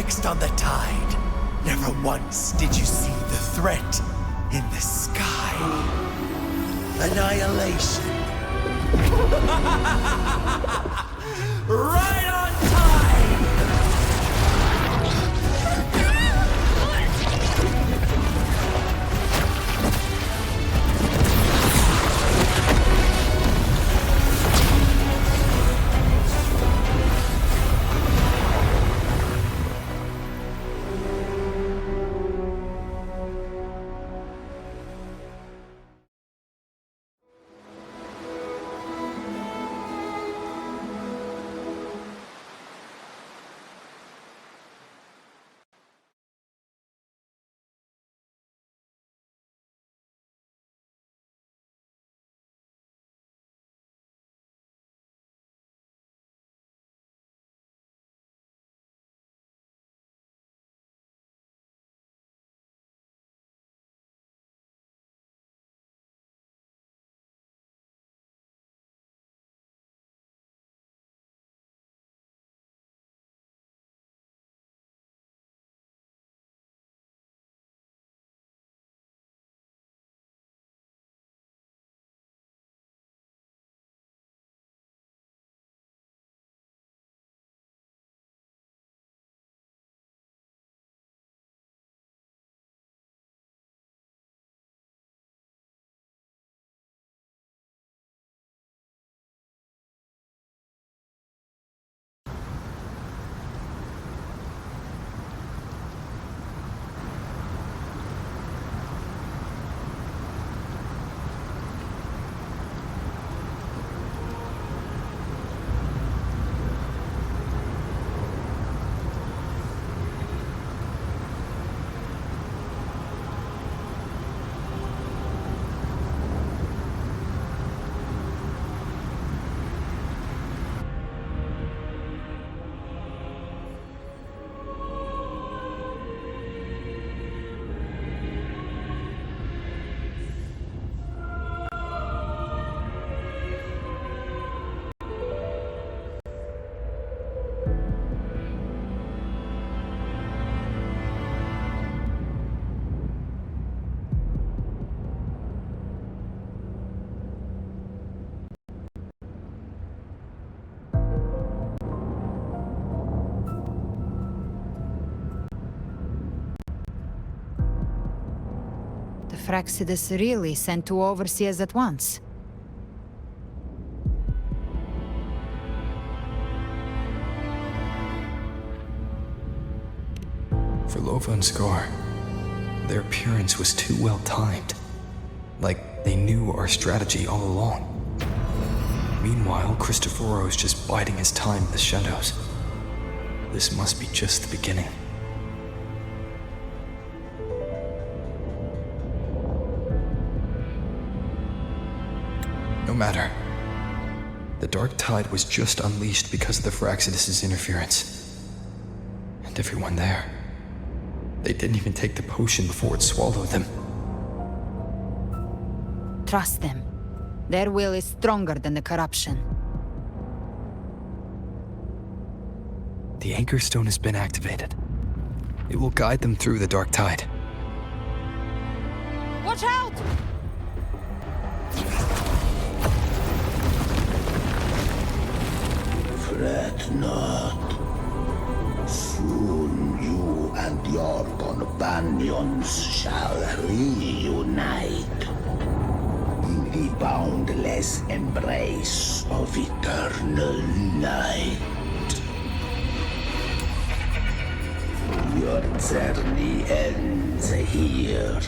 fixed on the tide. Never once did you see the threat in the sky. Annihilation. Right on time! Fraxidus really sent two overseers at once. For Lova and Scar, their appearance was too well timed. Like they knew our strategy all along. Meanwhile, Christophero's just biding his time in the shadows. This must be just the beginning. No matter. The dark tide was just unleashed because of the Fraxidus' interference. And everyone there, they didn't even take the potion before it swallowed them. Trust them. Their will is stronger than the corruption. The Anchor Stone has been activated. It will guide them through the dark tide. Watch out! Fret not. Soon you and your companions shall reunite in the boundless embrace of eternal night. Your journey ends here.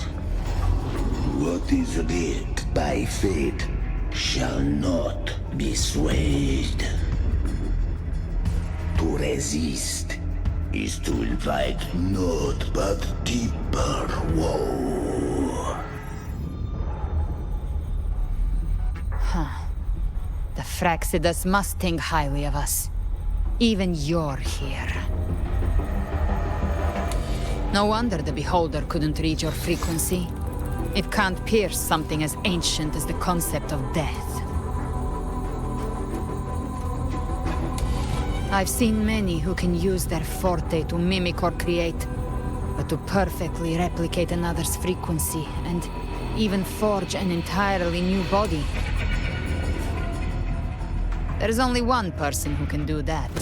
What is writ by fate shall not be swayed. To resist is to invite naught but deeper woe. The Fraxidus must think highly of us. Even you're here. No wonder the Beholder couldn't read your frequency. It can't pierce something as ancient as the concept of death. I've seen many who can use their forte to mimic or create, but to perfectly replicate another's frequency and even forge an entirely new body. There's only one person who can do that.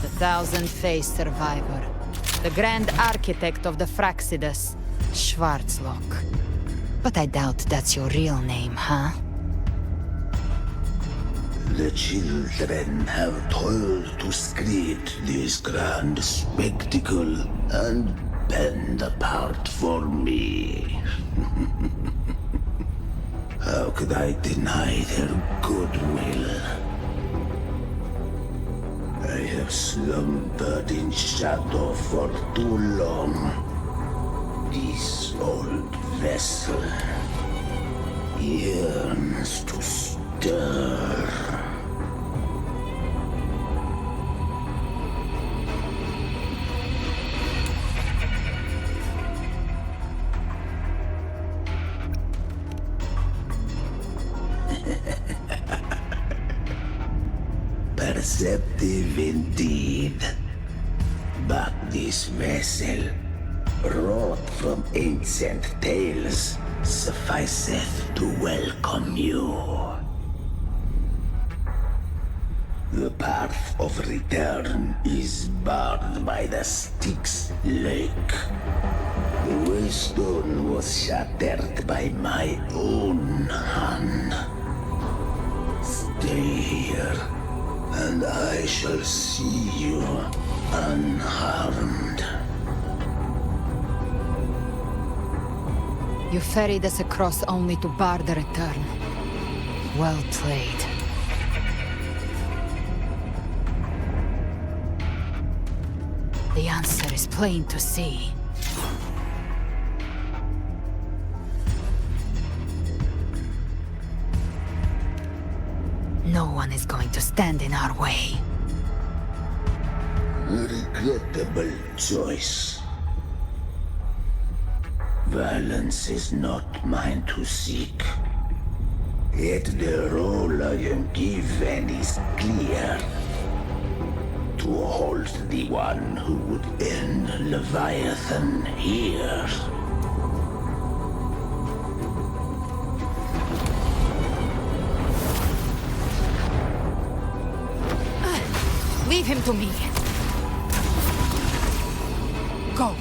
The thousand-faced survivor. The grand architect of the Fraxidus, Schwarzlock. But I doubt that's your real name, huh? The children have toiled to create this grand spectacle and bend apart for me. How could I deny their goodwill? I have slumbered in shadow for too long. This old vessel yearns to stir. Perceptive indeed. But this vessel, wrought from ancient tales, sufficeth to welcome you. The path of return is barred by the Styx Lake. The waystone was shattered by my own hand. Stay here, and I shall see you unharmed. You ferried us across only to bar the return. Well played. The answer is plain to see. No one is going to stand in our way. Regrettable choice. Violence is not mine to seek. Yet the role I am given is clear. To hold the one who would end Leviathan here. Leave him to me. Go.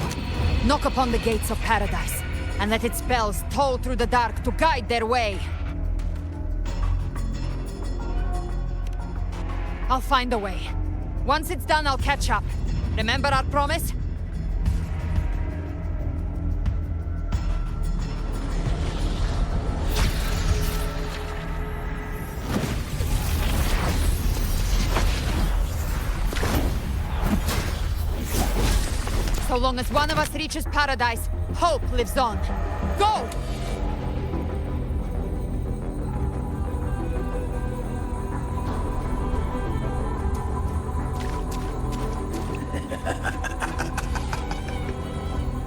Knock upon the gates of paradise, and let its bells toll through the dark to guide their way. I'll find a way. Once it's done, I'll catch up. Remember our promise? So long as one of us reaches paradise, hope lives on. Go!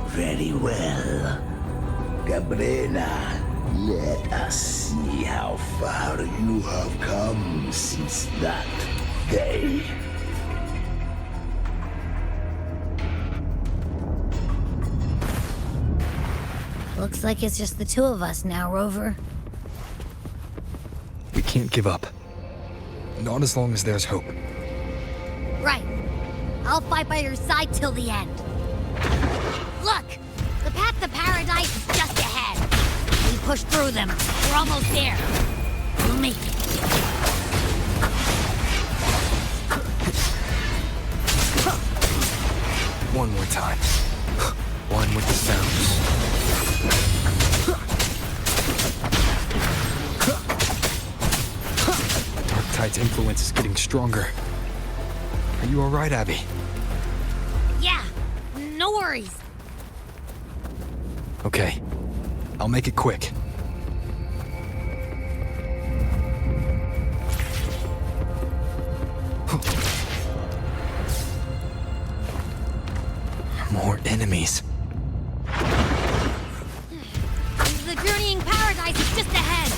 Very well. Cabrera, let us see how far you have come since that day. Looks like it's just the two of us now, Rover. We can't give up. Not as long as there's hope. Right. I'll fight by your side till the end. Look! The path to paradise is just ahead. We push through them. We're almost there. We'll make it. One more time. One with the sounds. Darktide's influence is getting stronger. Are you alright, Abby? Yeah, no worries. Okay. I'll make it quick. More enemies. The journeying paradise is just ahead.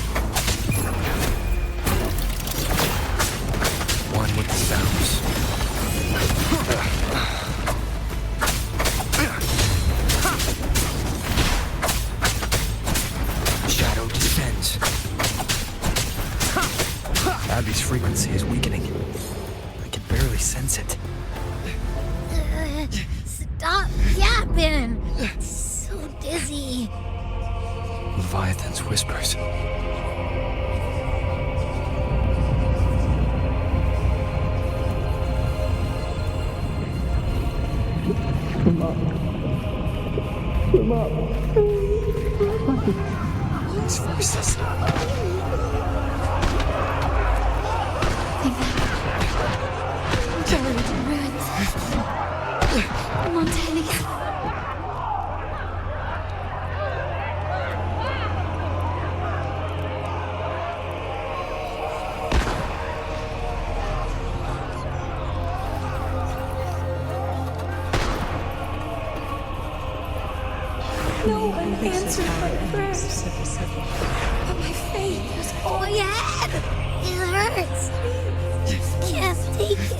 One with the sounds. frequency is weakening. I can barely sense it. Stop yapping! So dizzy. Leviathan's whispers. These voices. Come on, Teddy. No one answered my prayers. But my faith was Oh, my head! It hurts. Can't take it.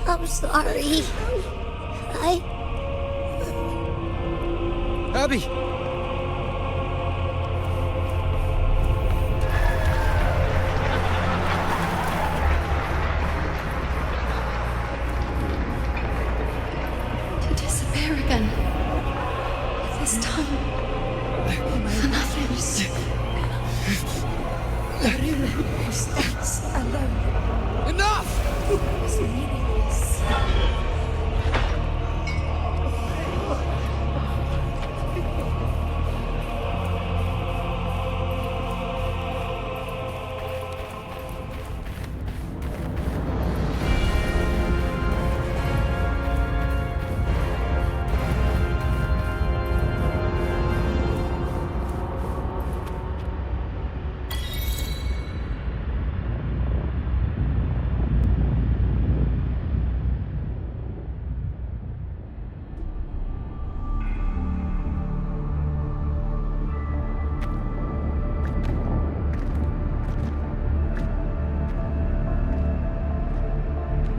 I'm sorry. Abby! to disappear again. This time, for nothing. Stays alone. Enough! It's meaningless.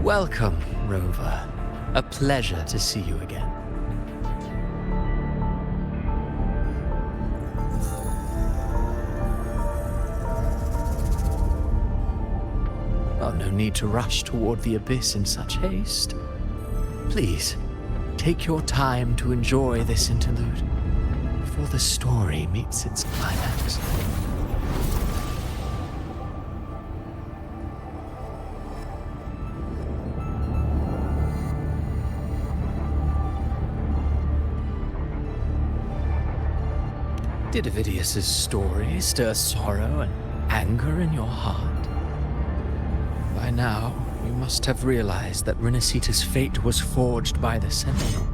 Welcome, Rover. A pleasure to see you again. Oh, no need to rush toward the abyss in such haste. Please, take your time to enjoy this interlude before the story meets its climax. Did Avidius's story stir sorrow and anger in your heart? By now, you must have realized that Renacita's fate was forged by the Sentinel.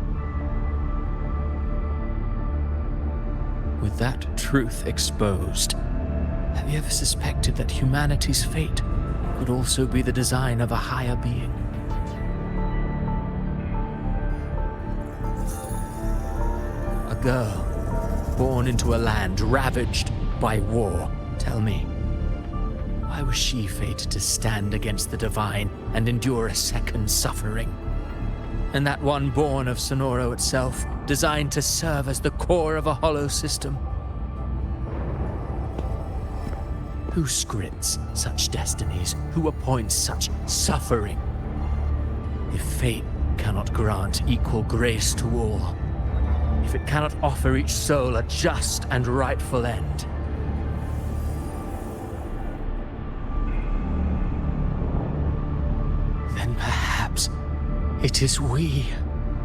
With that truth exposed, have you ever suspected that humanity's fate could also be the design of a higher being? A girl born into a land ravaged by war. Tell me, why was she fated to stand against the divine and endure a second suffering? And that one born of Sonoro itself, designed to serve as the core of a hollow system? Who scripts such destinies? Who appoints such suffering? If fate cannot grant equal grace to all, if it cannot offer each soul a just and rightful end, then perhaps it is we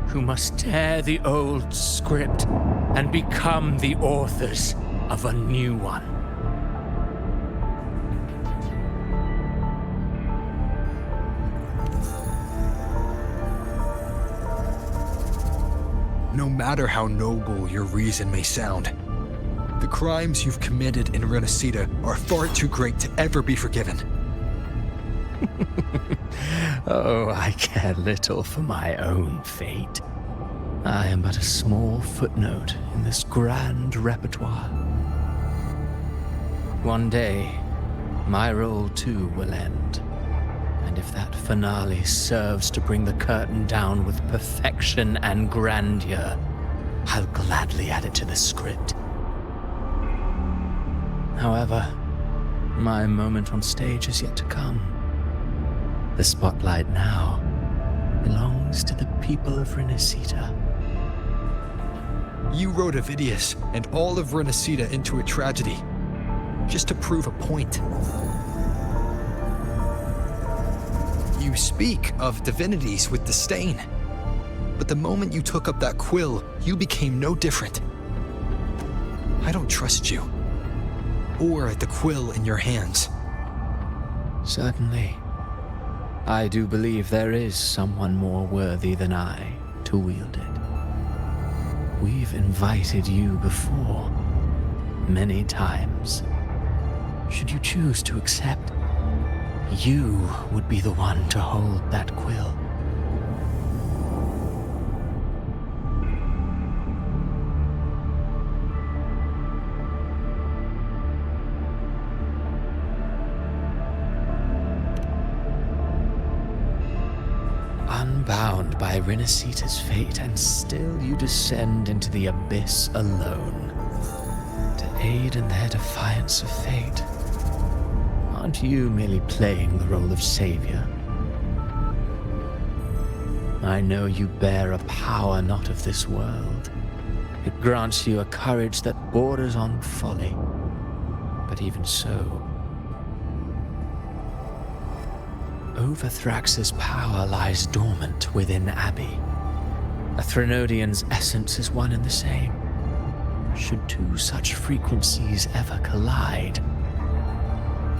who must tear the old script and become the authors of a new one. No matter how noble your reason may sound, the crimes you've committed in Renacita are far too great to ever be forgiven. Oh, I care little for my own fate. I am but a small footnote in this grand repertoire. One day, my role too will end. And if that finale serves to bring the curtain down with perfection and grandeur, I'll gladly add it to the script. However, My moment on stage is yet to come. The spotlight now belongs to the people of Renacita. You rode Avidius and all of Renacita into a tragedy, just to prove a point. You speak of divinities with disdain, but the moment you took up that quill, you became no different. I don't trust you, or the quill in your hands. Certainly. I do believe there is someone more worthy than I to wield it. We've invited you before, many times. Should you choose to accept, you would be the one to hold that quill. Unbound by Renacita's fate, and still you descend into the abyss alone, to aid in their defiance of fate. Aren't you merely playing the role of savior? I know you bear a power not of this world. It grants you a courage that borders on folly. But even so, Overthrax's power lies dormant within Abbey. A Threnodian's essence is one and the same. Should two such frequencies ever collide,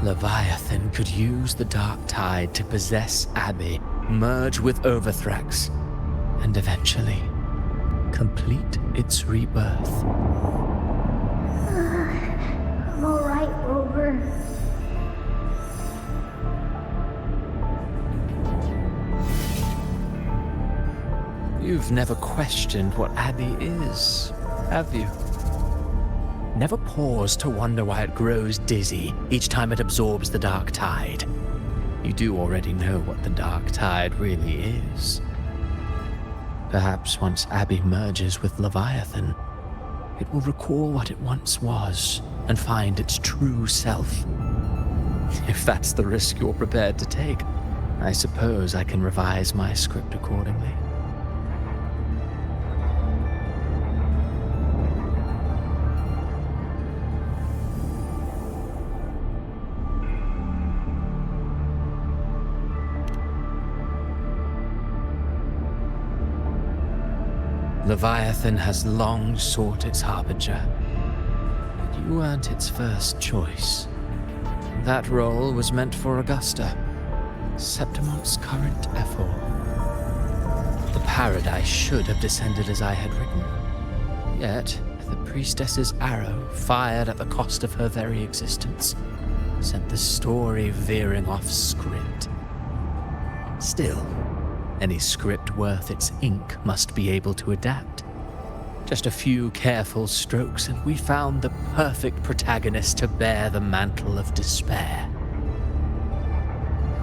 Leviathan could use the dark tide to possess Abbey, merge with Overthrax, and eventually complete its rebirth. I'm alright, Rover. You've never questioned what Abbey is, have you? Never paused to wonder why it grows dizzy each time it absorbs the dark tide. You do already know what the dark tide really is. Perhaps once Abbey merges with Leviathan, it will recall what it once was and find its true self. If that's the risk you're prepared to take, I suppose I can revise my script accordingly. Leviathan has long sought its harbinger, but you weren't its first choice. That role was meant for Augusta, Septimon's current ephor. The paradise should have descended as I had written. Yet, the priestess's arrow, fired at the cost of her very existence, sent the story veering off script. Still, any script worth its ink must be able to adapt. Just a few careful strokes and we found the perfect protagonist to bear the mantle of despair.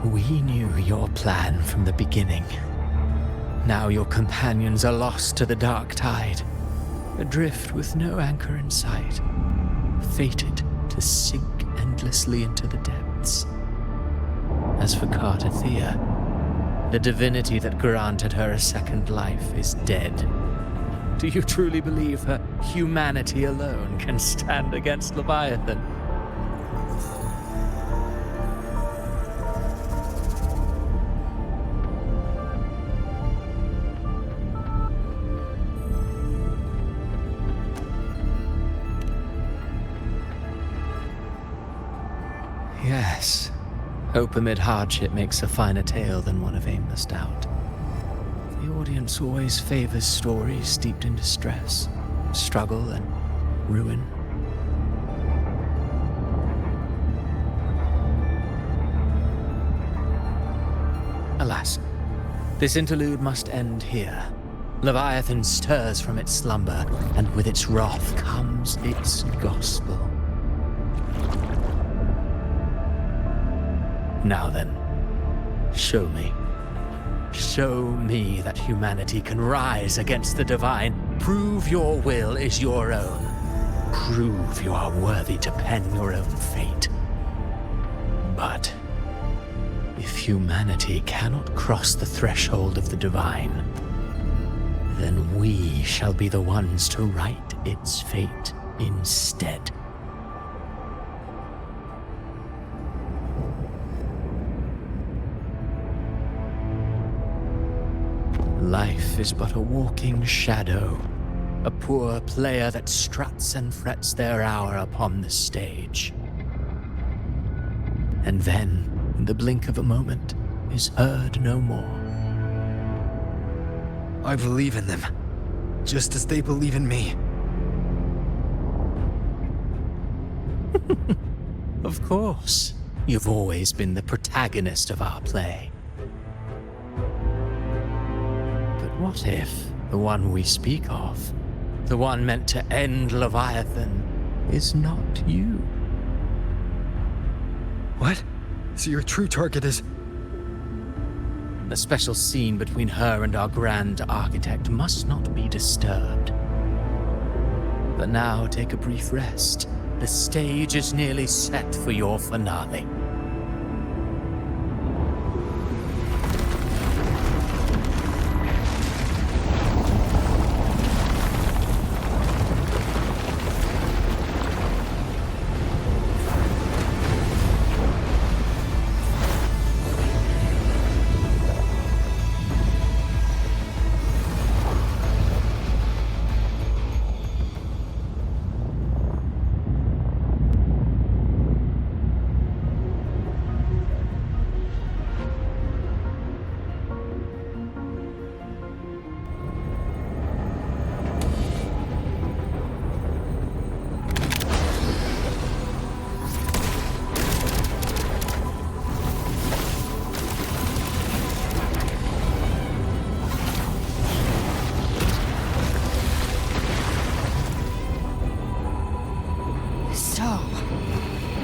We knew your plan from the beginning. Now your companions are lost to the dark tide, adrift with no anchor in sight, fated to sink endlessly into the depths. As for Cartathea, the divinity that granted her a second life is dead. Do you truly believe her humanity alone can stand against Leviathan? Yes. Hope amid hardship makes a finer tale than one of aimless doubt. The audience always favors stories steeped in distress, struggle, and ruin. Alas, this interlude must end here. Leviathan stirs from its slumber, and with its wrath comes its gospel. Now then, show me. Show me that humanity can rise against the divine. Prove your will is your own. Prove you are worthy to pen your own fate. But if humanity cannot cross the threshold of the divine, then we shall be the ones to right its fate instead. Life is but a walking shadow, a poor player that struts and frets their hour upon the stage. And then, in the blink of a moment, is heard no more. I believe in them, just as they believe in me. Of course, you've always been the protagonist of our play. But what if the one we speak of, the one meant to end Leviathan, is not you? What? So your true target is... The special scene between her and our grand architect must not be disturbed. But now take a brief rest. The stage is nearly set for your finale.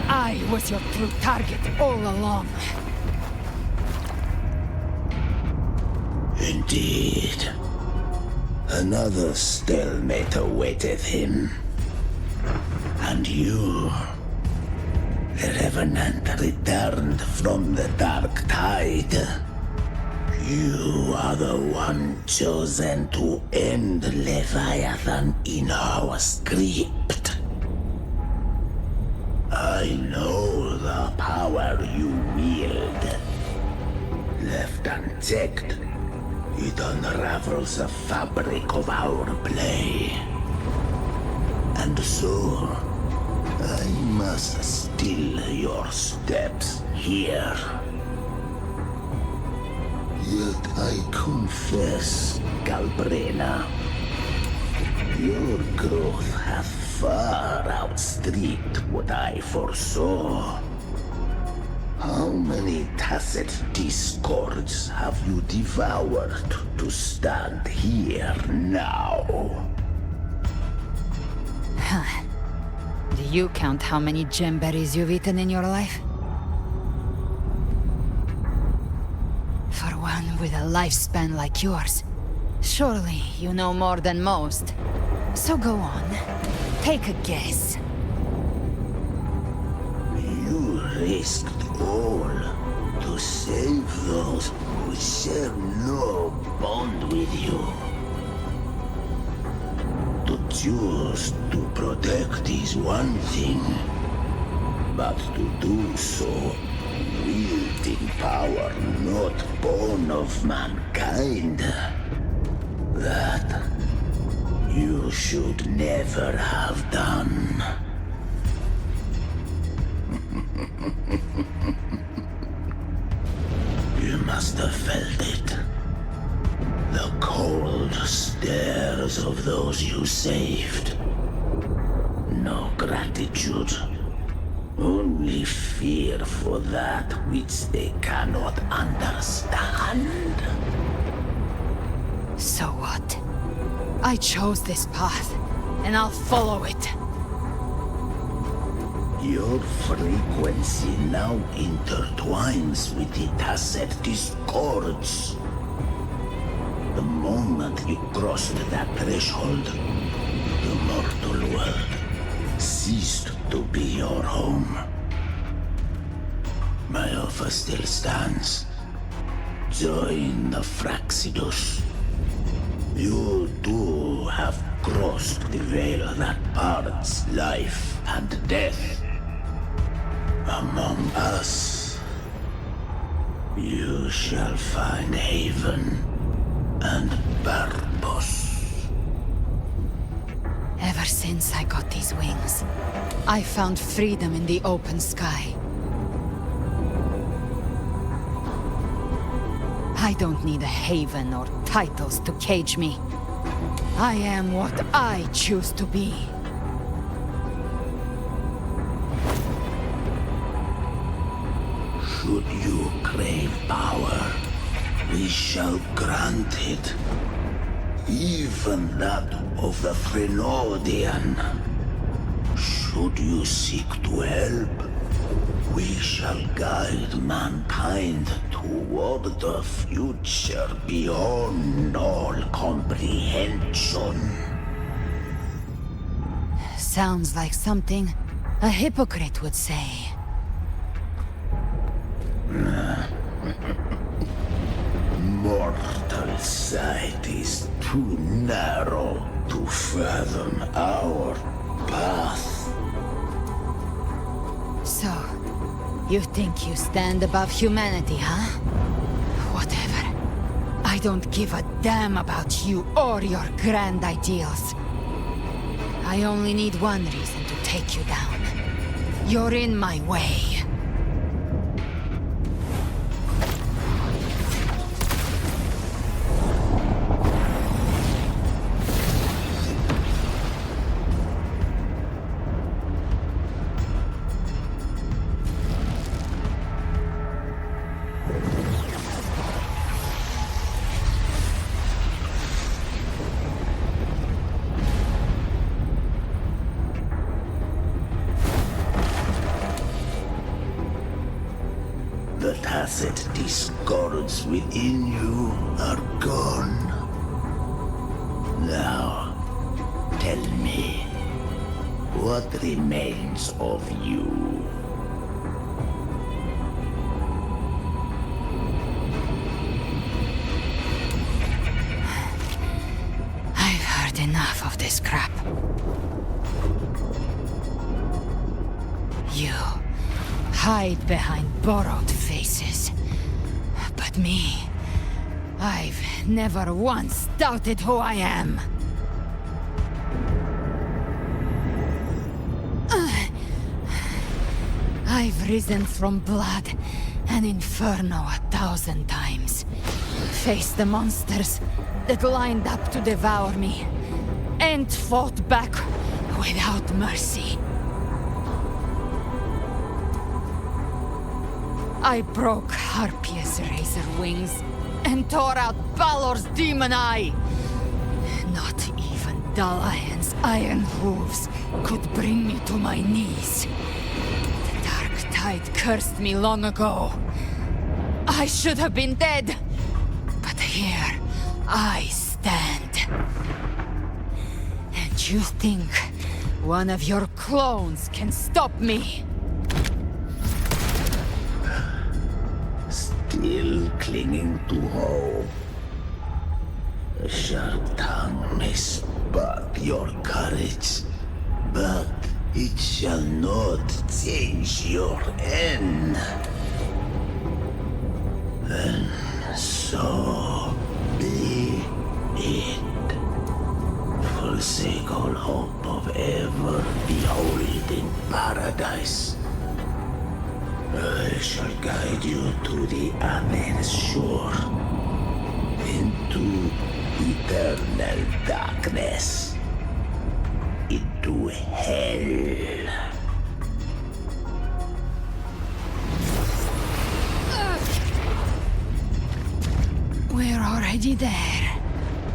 I was your true target all along. Indeed. Another stalemate awaited him. And you, the Revenant returned from the dark tide. You are the one chosen to end Leviathan in our script. I know the power you wield. Left unchecked, it unravels the fabric of our play. And so, I must still your steps here. Yet I confess, Galbrena, your growth hath far outstripped what I foresaw. How many tacit discords have you devoured to stand here now? Do you count how many gemberries you've eaten in your life? For one with a lifespan like yours, surely you know more than most. So go on, take a guess. You risked all to save those who share no bond with you. To choose to protect is one thing, but to do so wielding power not born of mankind, that you should never have done. You must have felt it. The cold stares of those you saved. No gratitude. Only fear for that which they cannot understand. So what? I chose this path, and I'll follow it. Your frequency now intertwines with the tacit discords. The moment you crossed that threshold, the mortal world ceased to be your home. My offer still stands. Join the Fraxidus. You too have crossed the veil that parts life and death. Among us, you shall find haven and purpose. Ever since I got these wings, I found freedom in the open sky. I don't need a haven or titles to cage me. I am what I choose to be. Should you crave power, we shall grant it. Even that of the Frenodian. Should you seek to help, we shall guide mankind toward the future beyond all comprehension. Sounds like something a hypocrite would say. Mortal sight is too narrow to fathom our path. So, you think you stand above humanity, huh? Whatever. I don't give a damn about you or your grand ideals. I only need one reason to take you down. You're in my way. The tacit discords within you are gone. Now, tell me, what remains of you? I've heard enough of this crap. You hide behind borrowed faces. But me, I've never once doubted who I am. I've risen from blood and inferno 1,000 times. Faced the monsters that lined up to devour me, and fought back without mercy. I broke Harpia's razor wings and tore out Balor's demon eye. Not even Dalahan's iron hooves could bring me to my knees. The dark tide cursed me long ago. I should have been dead, but here I stand. And you think one of your clones can stop me? Still clinging to hope. A sharp tongue may spark your courage, but it shall not change your end. And so be it. Forsake all hope of ever beholding paradise. I shall guide you to the other shore, into eternal darkness, into hell. We're already there,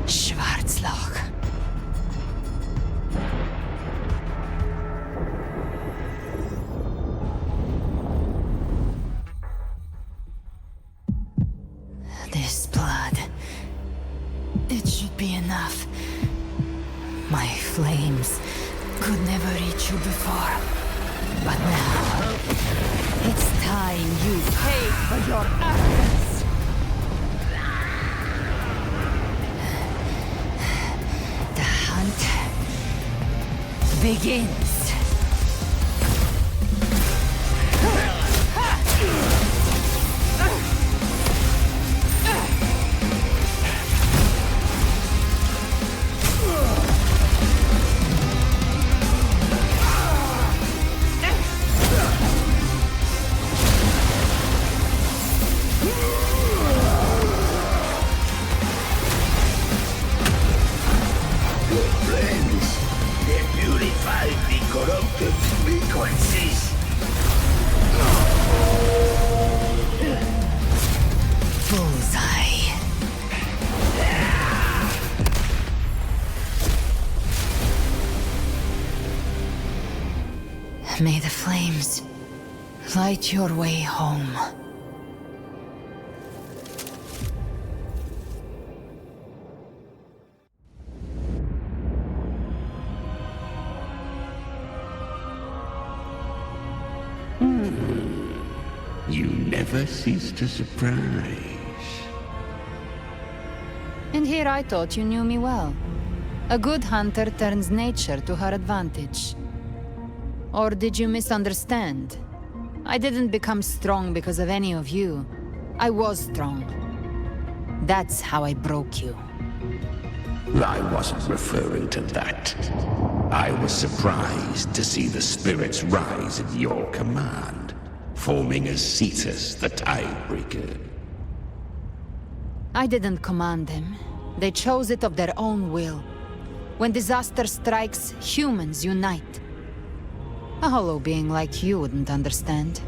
Schwarzloch. This blood, it should be enough. My flames could never reach you before. But now, it's time you pay for your actions. The hunt begins. Bullseye. May the flames light your way home. You never cease to surprise. And here I thought you knew me well. A good hunter turns nature to her advantage. Or did you misunderstand? I didn't become strong because of any of you. I was strong. That's how I broke you. I wasn't referring to that. I was surprised to see the spirits rise at your command, forming as Cetus the Tidebreaker. I didn't command them. They chose it of their own will. When disaster strikes, humans unite. A hollow being like you wouldn't understand.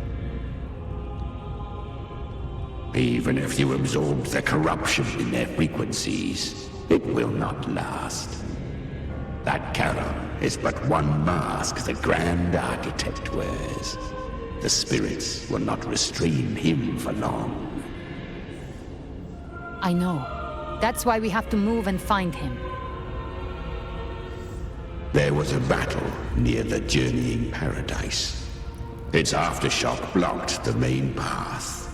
Even if you absorb the corruption in their frequencies, it will not last. That Charon is but one mask the Grand Architect wears. The spirits will not restrain him for long. I know. That's why we have to move and find him. There was a battle near the Journeying Paradise. Its aftershock blocked the main path.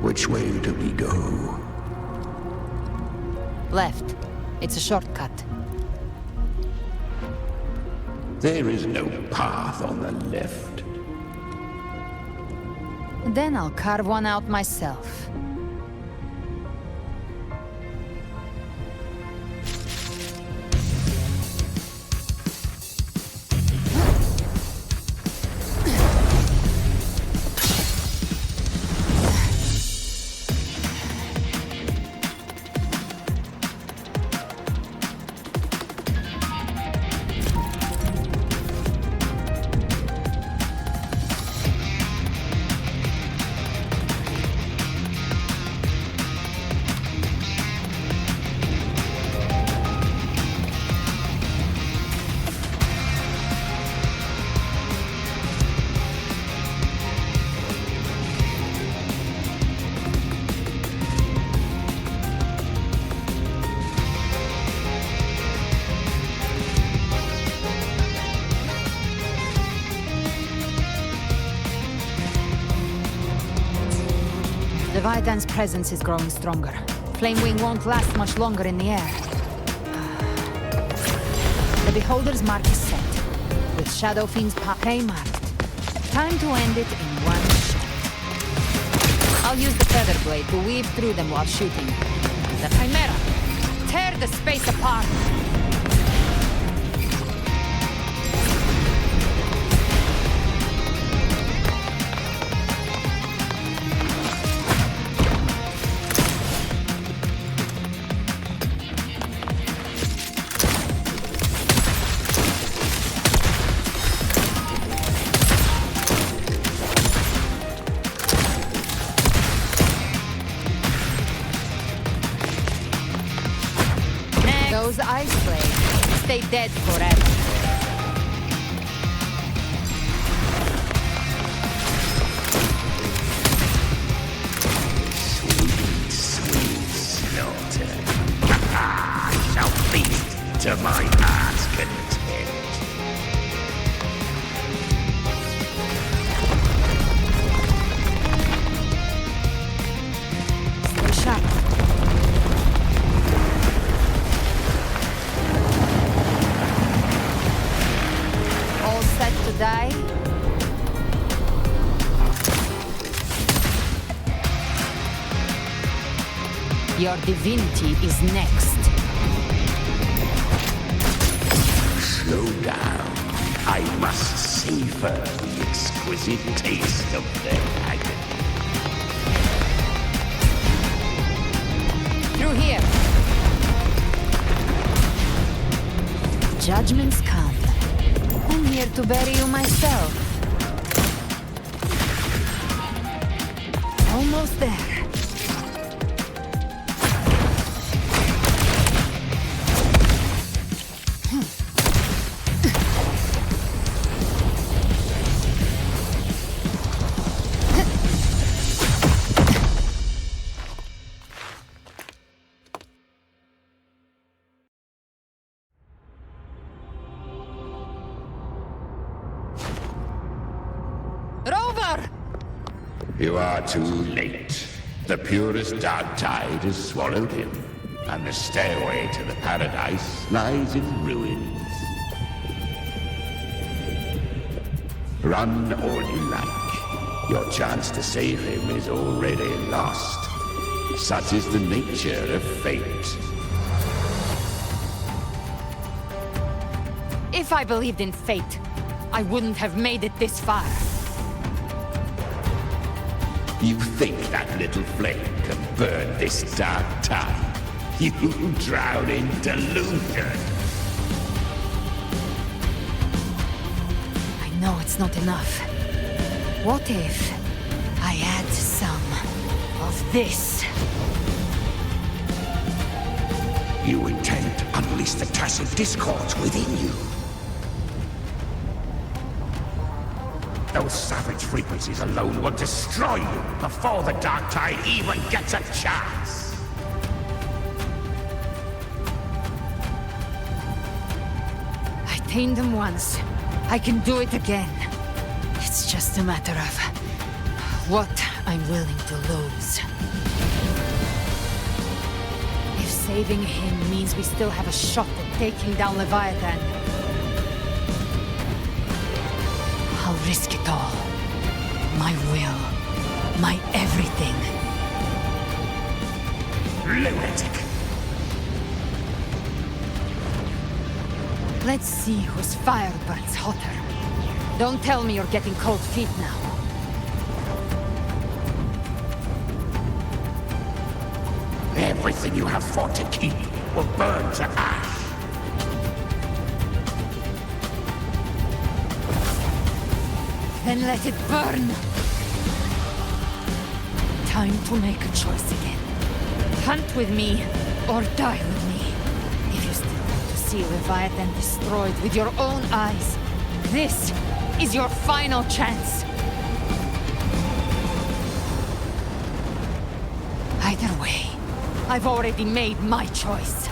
Which way do we go? Left. It's a shortcut. There is no path on the left. Then I'll carve one out myself. Leviathan's presence is growing stronger. Flamewing won't last much longer in the air. The Beholder's mark is set, with Shadow Fiend's Prey marked. Time to end it in one shot. I'll use the Feather Blade to weave through them while shooting. The Chimera! Tear the space apart! Those eye Your divinity is next. Slow down. I must savor the exquisite taste of their agony. Through here. Judgments come. I'm here to bury you myself. Almost there. You are too late. The purest dark tide has swallowed him, and the stairway to the paradise lies in ruins. Run all you like. Your chance to save him is already lost. Such is the nature of fate. If I believed in fate, I wouldn't have made it this far. You think that little flame can burn this dark tide? You drown in delusion. I know it's not enough. What if I add some of this? You intend to unleash the tacit discords within you. Those savage frequencies alone will destroy you before the dark tide even gets a chance. I tamed them once. I can do it again. It's just a matter of what I'm willing to lose. If saving him means we still have a shot at taking down Leviathan, I'll risk it all. My will. My everything. Lunatic! Let's see whose fire burns hotter. Don't tell me you're getting cold feet now. Everything you have fought to keep will burn to ash. Then let it burn! Time to make a choice again. Hunt with me, or die with me. If you still want to see Leviathan destroyed with your own eyes, this is your final chance. Either way, I've already made my choice.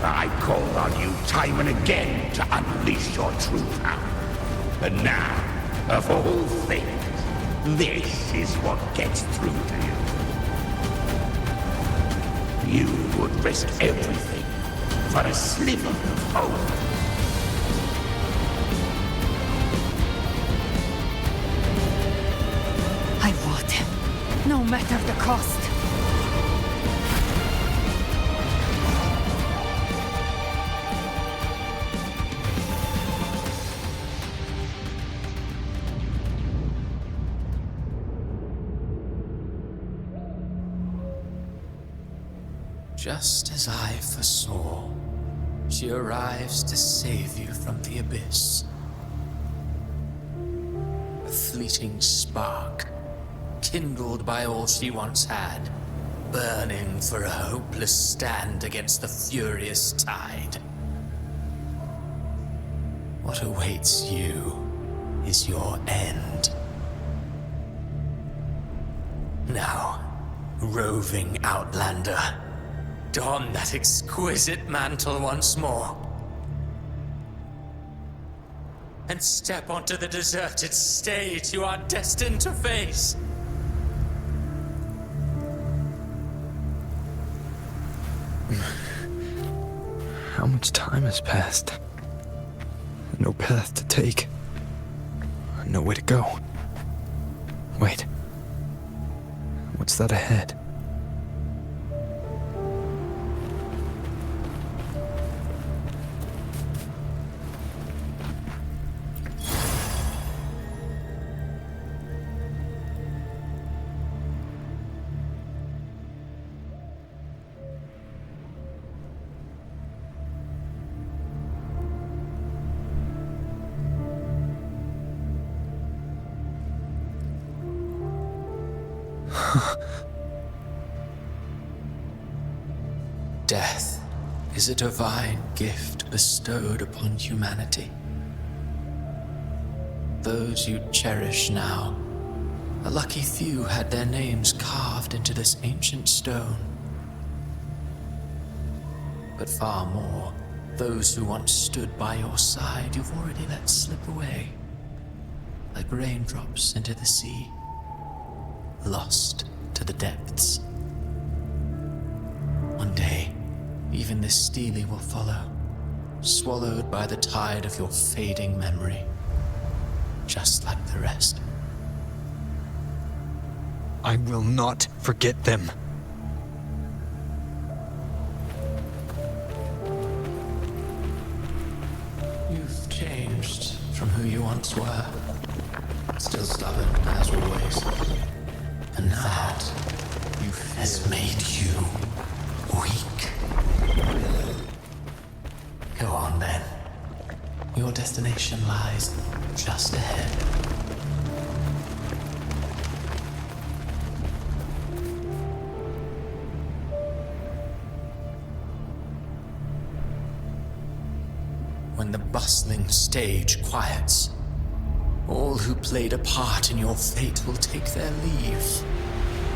I called on you time and again to unleash your true power. And now, of all things, this is what gets through to you. You would risk everything for a sliver of hope. I would, no matter the cost. Just as I foresaw, she arrives to save you from the abyss. A fleeting spark, kindled by all she once had, burning for a hopeless stand against the furious tide. What awaits you is your end. Now, roving outlander, don that exquisite mantle once more. And step onto the deserted stage you are destined to face. How much time has passed? No path to take. No way to go. Wait. What's that ahead? Death is a divine gift bestowed upon humanity. Those you cherish now, a lucky few had their names carved into this ancient stone. But far more, those who once stood by your side you've already let slip away, like raindrops into the sea, lost to the depths. One day, even this stele will follow, swallowed by the tide of your fading memory, just like the rest. I will not forget them. You've changed from who you once were. Still stubborn, as always. And that has made you weak. Go on then. Your destination lies just ahead. When the bustling stage quiets, all who played a part in your fate will take their leave.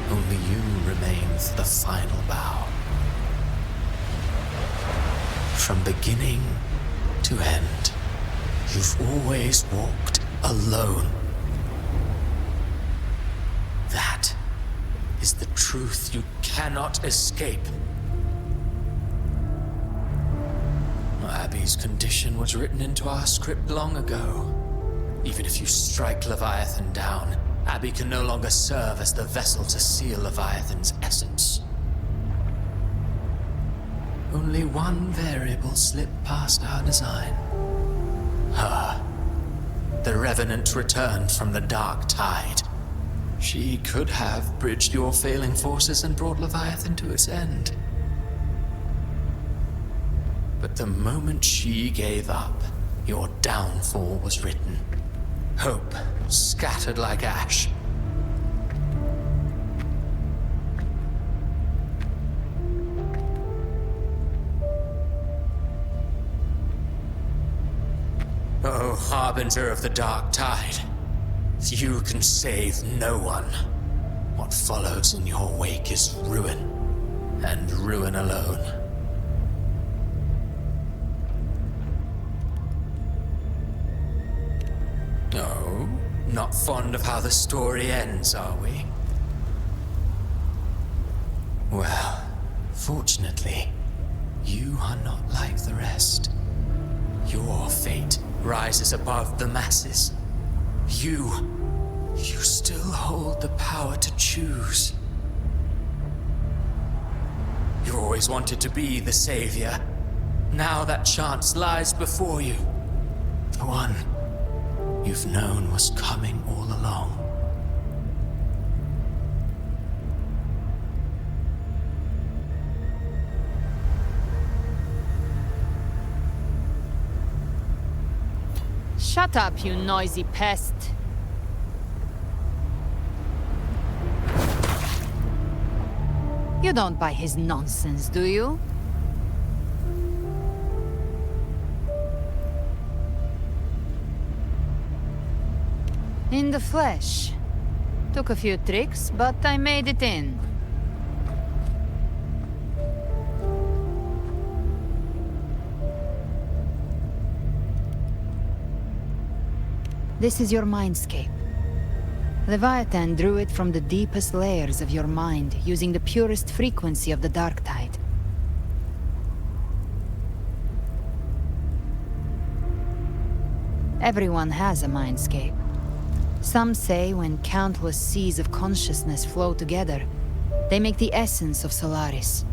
Only you remain for the final bow. From beginning to end, you've always walked alone. That is the truth you cannot escape. Abby's condition was written into our script long ago. Even if you strike Leviathan down, Abby can no longer serve as the vessel to seal Leviathan's essence. Only one variable slipped past our design. Her. The Revenant returned from the dark tide. She could have bridged your failing forces and brought Leviathan to its end. But the moment she gave up, your downfall was written. Hope scattered like ash. Oh, harbinger of the dark tide, you can save no one. What follows in your wake is ruin, and ruin alone. No, not fond of how the story ends, are we? Well, fortunately, you are not like the rest. Your fate rises above the masses. You still hold the power to choose. You always wanted to be the savior. Now that chance lies before you. The one you've known was coming all along. Shut up, you noisy pest. You don't buy his nonsense, do you? In the flesh. Took a few tricks, but I made it in. This is your mindscape. Leviathan drew it from the deepest layers of your mind, using the purest frequency of the dark tide. Everyone has a mindscape. Some say when countless seas of consciousness flow together, they make the essence of Solaris.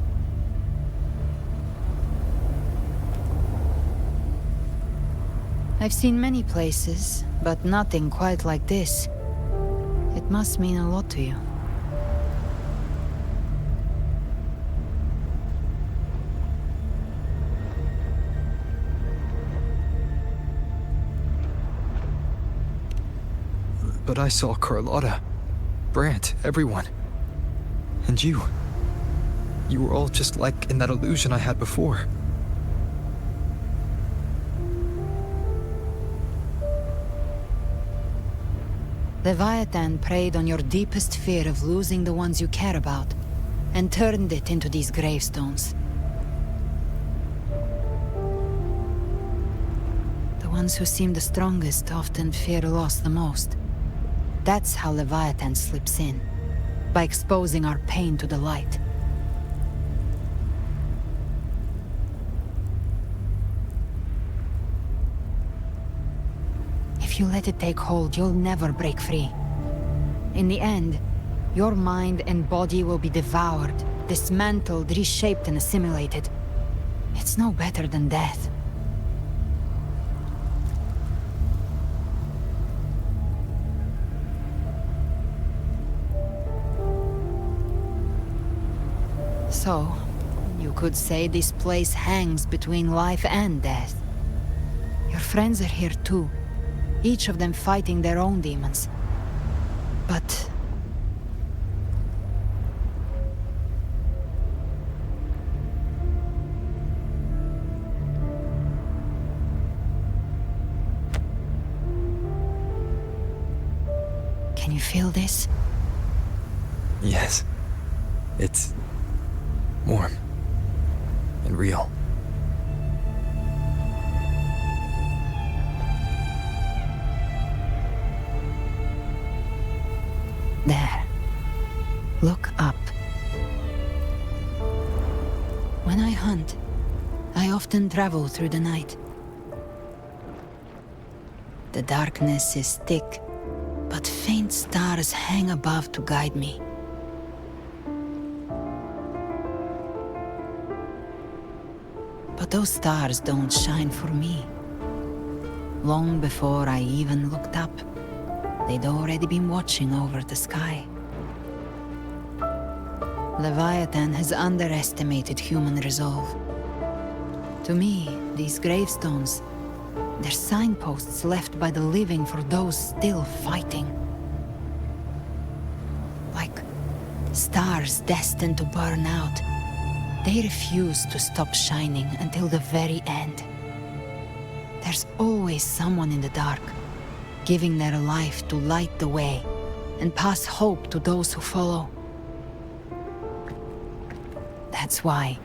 I've seen many places, but nothing quite like this. It must mean a lot to you. But I saw Carlotta, Brant, everyone. And you. You were all just like in that illusion I had before. Leviathan preyed on your deepest fear of losing the ones you care about, and turned it into these gravestones. The ones who seem the strongest often fear loss the most. That's how Leviathan slips in, by exposing our pain to the light. If you let it take hold, you'll never break free. In the end, your mind and body will be devoured, dismantled, reshaped, and assimilated. It's no better than death. So, you could say this place hangs between life and death. Your friends are here too, each of them fighting their own demons. But... can you feel this? Yes. It's warm and real. There. Look up. When I hunt, I often travel through the night. The darkness is thick, but faint stars hang above to guide me. But those stars don't shine for me. Long before I even looked up, they'd already been watching over the sky. Leviathan has underestimated human resolve. To me, these gravestones, they're signposts left by the living for those still fighting. Like stars destined to burn out, they refuse to stop shining until the very end. There's always someone in the dark, giving their life to light the way and pass hope to those who follow. That's why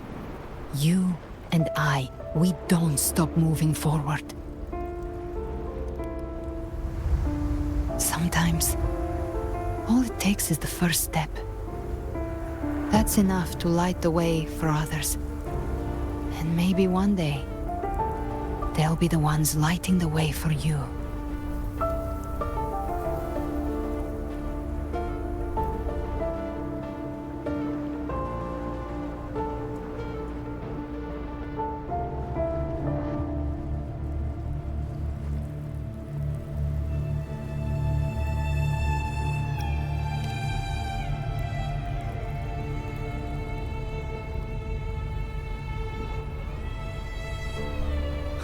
you and I, we don't stop moving forward. Sometimes, all it takes is the first step. That's enough to light the way for others. And maybe one day, they'll be the ones lighting the way for you.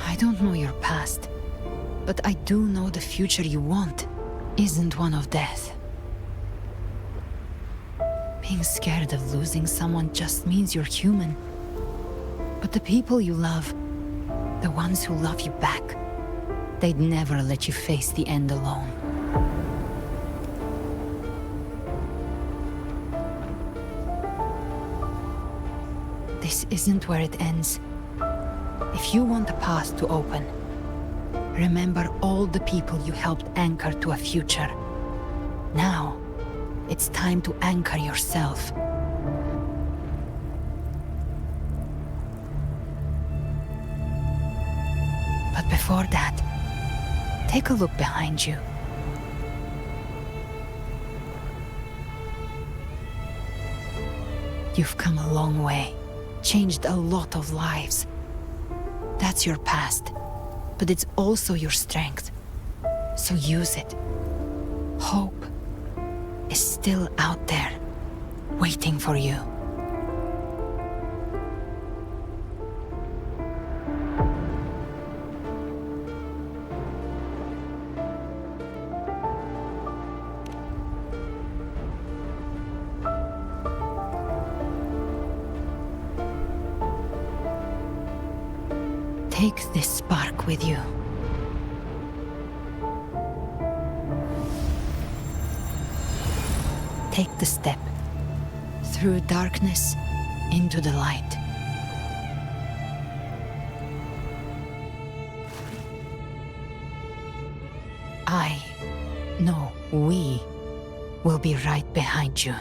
I don't know your past, but I do know the future you want isn't one of death. Being scared of losing someone just means you're human. But the people you love, the ones who love you back, they'd never let you face the end alone. This isn't where it ends. If you want a path to open, remember all the people you helped anchor to a future. Now, it's time to anchor yourself. But before that, take a look behind you. You've come a long way, changed a lot of lives. That's your past, but it's also your strength. So use it. Hope is still out there, waiting for you. Take this spark with you. Take the step through darkness into the light. We will be right behind you.